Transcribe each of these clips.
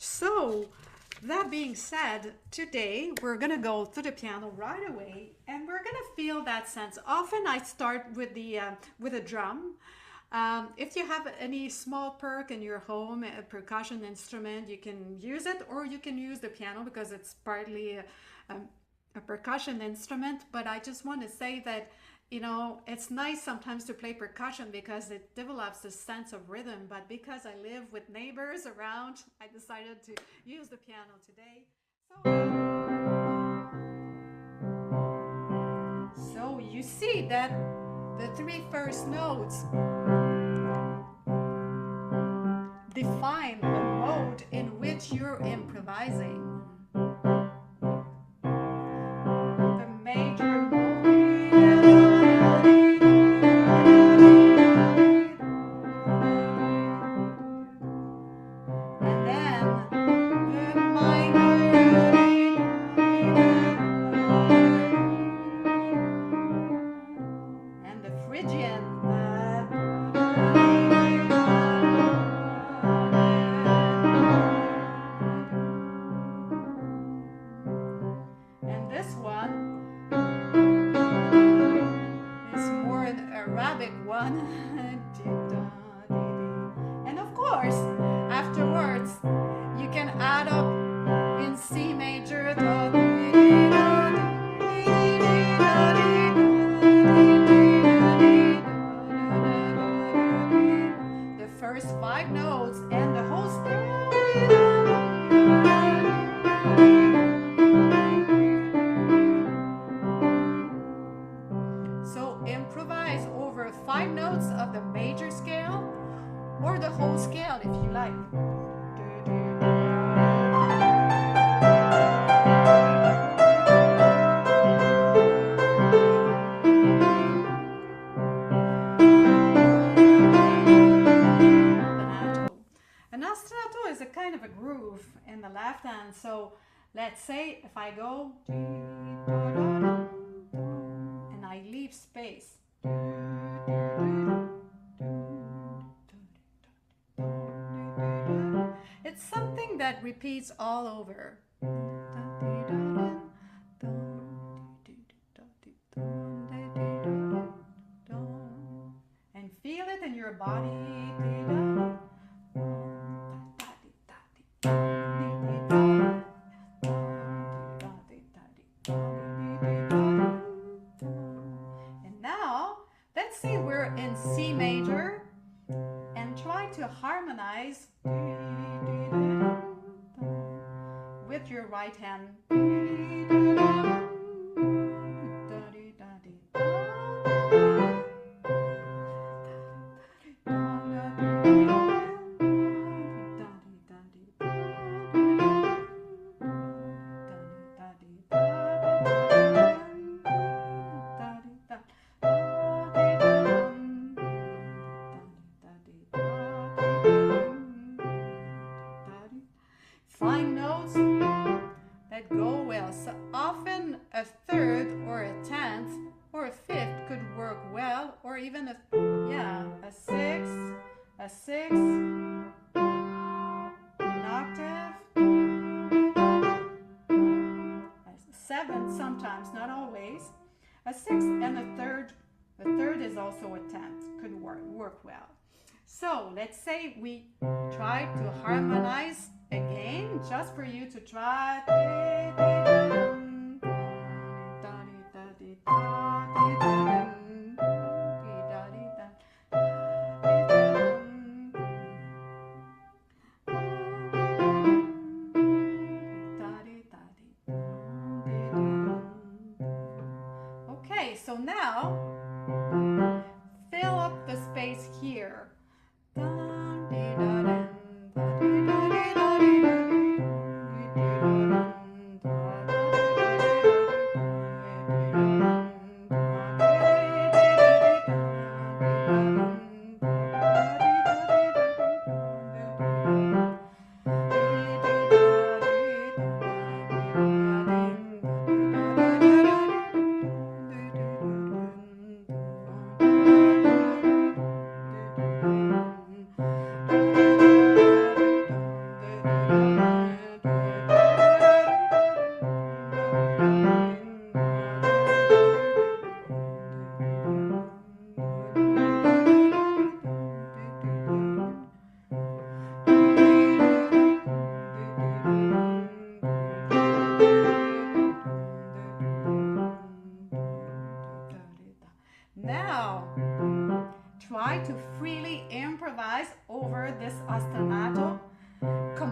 So, that being said, today we're going to go to the piano right away and we're going to feel that sense. Often I start with a drum. If you have any small perk in your home, a percussion instrument, you can use it, or you can use the piano because it's partly a percussion instrument. But I just want to say that, it's nice sometimes to play percussion because it develops a sense of rhythm. But because I live with neighbors around, I decided to use the piano today. So you see that the three first notes define the mode in which you're improvising. The major and of course, afterwards, you can add up in C major. The first five notes and the whole scale. So improvise over 5 notes of the major scale or the whole scale if you like. An ostinato is a kind of a groove in the left hand. So let's say if I go and I leave space. It's something that repeats all over. And feel it in your body. And now, let's say we're in C major and try to harmonize with your right hand. Find notes that go well. So often a third or a tenth or a fifth could work well, or even a sixth, an octave, a seventh sometimes, not always, a sixth and a third. The third is also a tenth, could work well. So let's say we try to harmonize again, just for you to try. Okay, so now fill up the space here.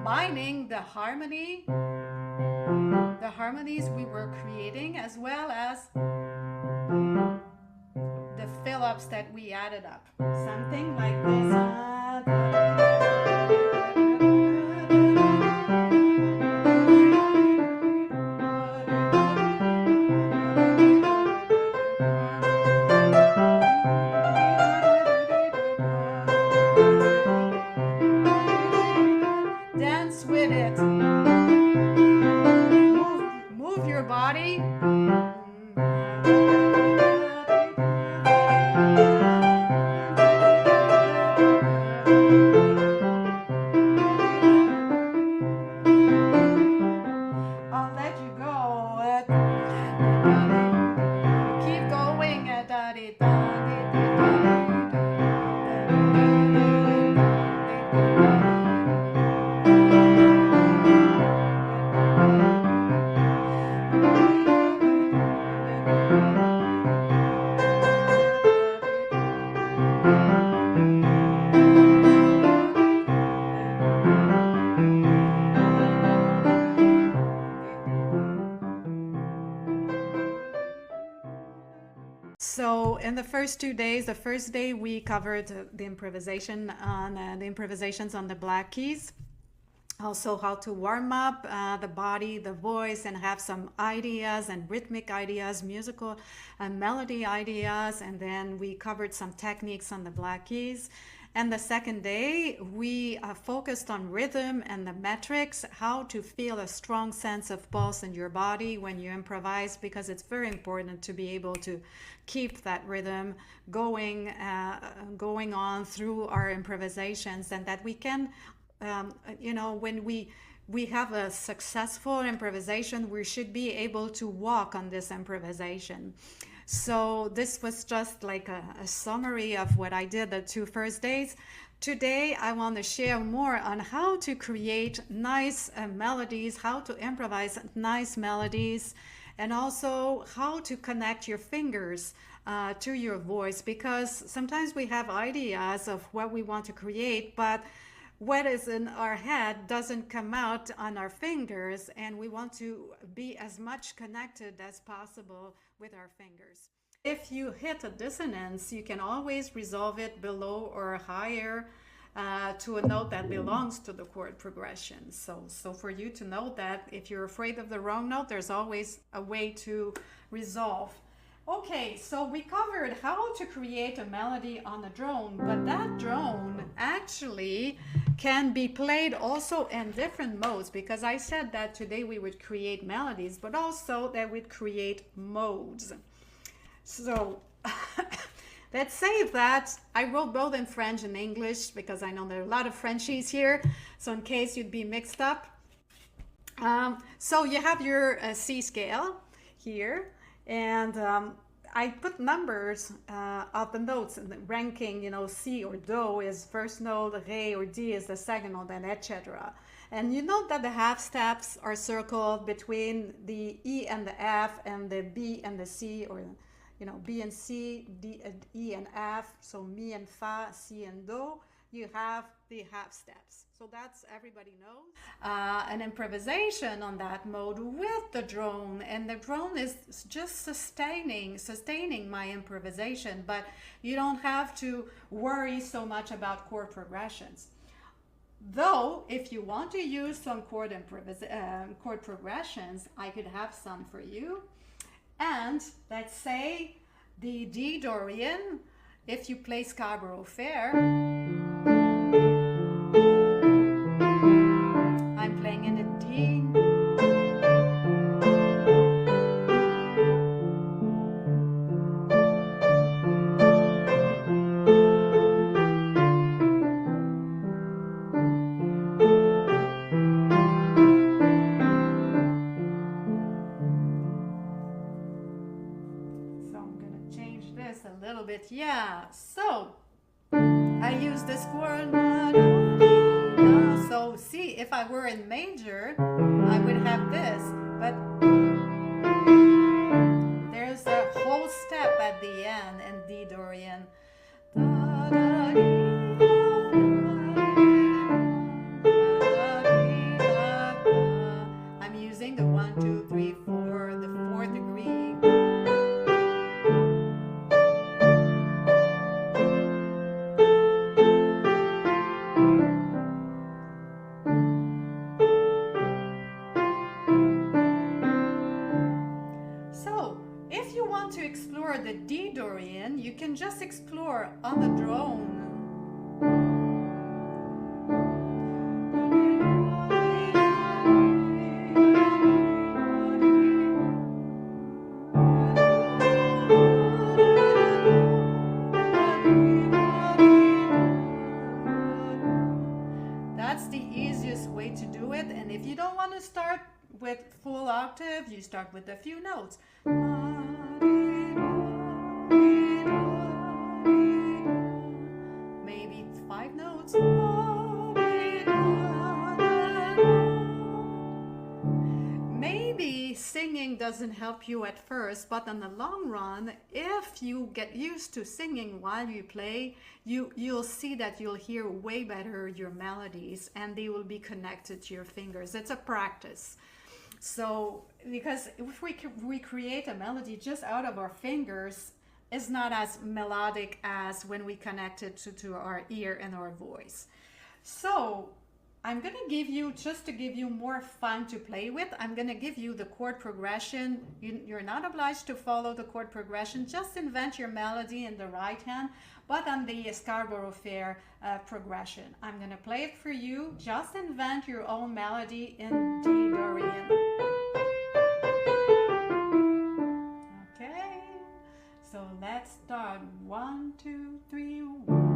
combining the harmonies we were creating, as well as the fill-ups that we added up. Something like this. Dance with it. Move your body. I'll let you go. Keep going. So in the first 2 days, the first day we covered the improvisations on the black keys. Also how to warm up the body, the voice, and have some ideas and rhythmic ideas, musical and melody ideas. And then we covered some techniques on the black keys. And the second day, we focused on rhythm and the metrics, how to feel a strong sense of pulse in your body when you improvise, because it's very important to be able to keep that rhythm going on through our improvisations, and that we can, when we have a successful improvisation, we should be able to walk on this improvisation. So this was just like a summary of what I did the 2 first days. Today, I want to share more on how to create nice melodies, how to improvise nice melodies, and also how to connect your fingers to your voice, because sometimes we have ideas of what we want to create, but what is in our head doesn't come out on our fingers, and we want to be as much connected as possible with our fingers. If you hit a dissonance, you can always resolve it below or higher to a note that belongs to the chord progression. So for you to know that if you're afraid of the wrong note, there's always a way to resolve. Okay, so we covered how to create a melody on a drone, but that drone actually can be played also in different modes, because I said that today we would create melodies, but also that we'd create modes. So let's say that I wrote both in French and English, because I know there are a lot of Frenchies here, so in case you'd be mixed up. So you have your C scale here, and I put numbers of the notes in the ranking. C or Do is first note, Ré or D is the second note, and etc. And you note that the half steps are circled between the E and the F, and the B and the C, or B and C, D and E and F. So Mi and Fa, C and Do. You have the half steps. So that's, everybody knows. An improvisation on that mode with the drone, and the drone is just sustaining my improvisation, but you don't have to worry so much about chord progressions. Though, if you want to use some chord progressions, I could have some for you. And let's say the D Dorian, if you play Scarborough Fair, I'm playing in a D. So I'm gonna change this a little bit. Yeah, so I use this chord. So see, if I were in major, I would have this, but there's a whole step at the end in D Dorian. explore the D Dorian, you can just explore on the drone. That's the easiest way to do it. And if you don't want to start with full octave, you start with a few notes. Maybe 5 notes. Maybe singing doesn't help you at first, but in the long run, if you get used to singing while you play, you'll see that you'll hear way better your melodies and they will be connected to your fingers. It's a practice. So, because if we create a melody just out of our fingers, it's not as melodic as when we connect it to our ear and our voice. So, I'm going to give you, just to give you more fun to play with, I'm going to give you the chord progression. You're not obliged to follow the chord progression. Just invent your melody in the right hand, but on the Scarborough Fair progression. I'm going to play it for you. Just invent your own melody in D Dorian. Okay, so let's start. 1, 2, 3, 1.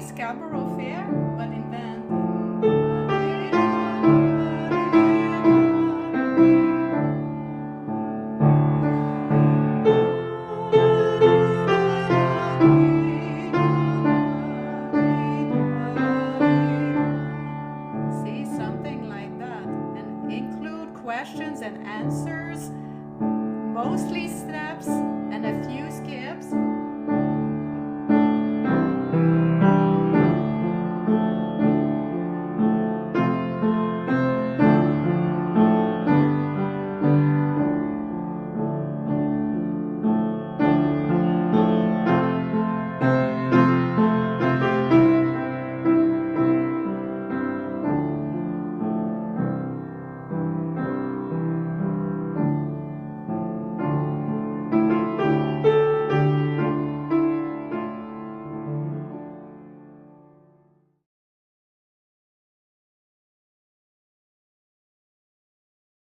Scarborough Fair, but invent. See, something like that, and include questions and answers, mostly steps.